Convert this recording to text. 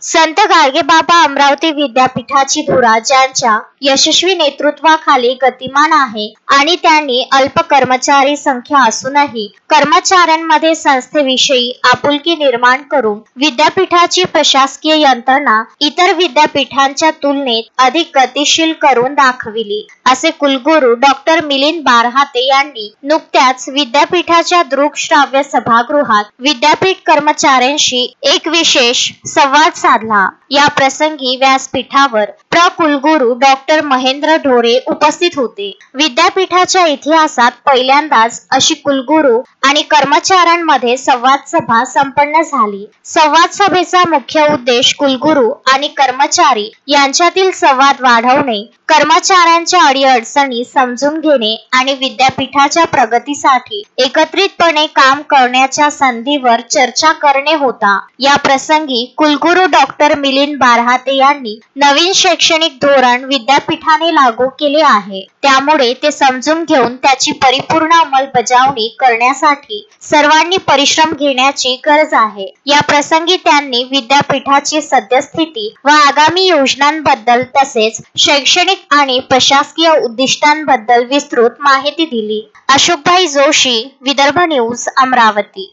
संत गाडगेबाबा अमरावती विद्यापीठाची धुरा ज्यांच्या यशस्वी नेतृत्वाखाली गतिमान आहे आणि त्यांनी अल्प कर्मचारी संख्या असूनही कर्मचाऱ्यांमध्ये संस्थेविषयी आपुलकी निर्माण करून विद्यापीठाची प्रशासकीय यंत्रणा इतर विद्यापीठांच्या तुलनेत अधिक गतिशील करून दाखविली, असे कुलगुरू डॉक्टर मिलिंद बारहाते यांनी नुकत्याच विद्यापीठाच्या दृकश्राव्य सभागृहात विद्यापीठ कर्मचाऱ्यांशी एक विशेष संवाद साधला। या प्रसंगी व्यासपीठावर प्र कुलगुरू डॉक्टर महेंद्र ढोरे उपस्थित होते। विद्यापीठाच्या इतिहासात पहिल्यांदाच अशी कुलगुरू आणि कर्मचाऱ्यांमध्ये संवाद सभा संपन्न झाली। संवाद सभेचा मुख्य उद्देश कुलगुरू आणि कर्मचारी यांच्यातील संवाद वाढवणे, कर्मचाऱ्यांच्या अडीअडचणी समजून घेणे आणि विद्यापीठाच्या प्रगतीसाठी एकत्रितपणे काम करण्याच्या संधीवर चर्चा करणे होता। या प्रसंगी कुलगुरू डॉक्टर मिलिंद बारहाते यांनी नवीन शैक्षणिक धोरण विद्यापीठाने लागू केले आहे, त्यामुळे ते समजून घेऊन त्याची परिपूर्ण अंमलबजावणी करण्यासाठी सर्वांनी परिश्रम घेण्याची गरज आहे। या प्रसंगी त्यांनी विद्यापीठाची सद्यस्थिती व आगामी योजनांबद्दल तसेच शैक्षणिक आणि प्रशासकीय उद्दिष्टांबद्दल विस्तृत माहिती दिली। अशोकभाई जोशी, विदर्भ न्यूज, अमरावती।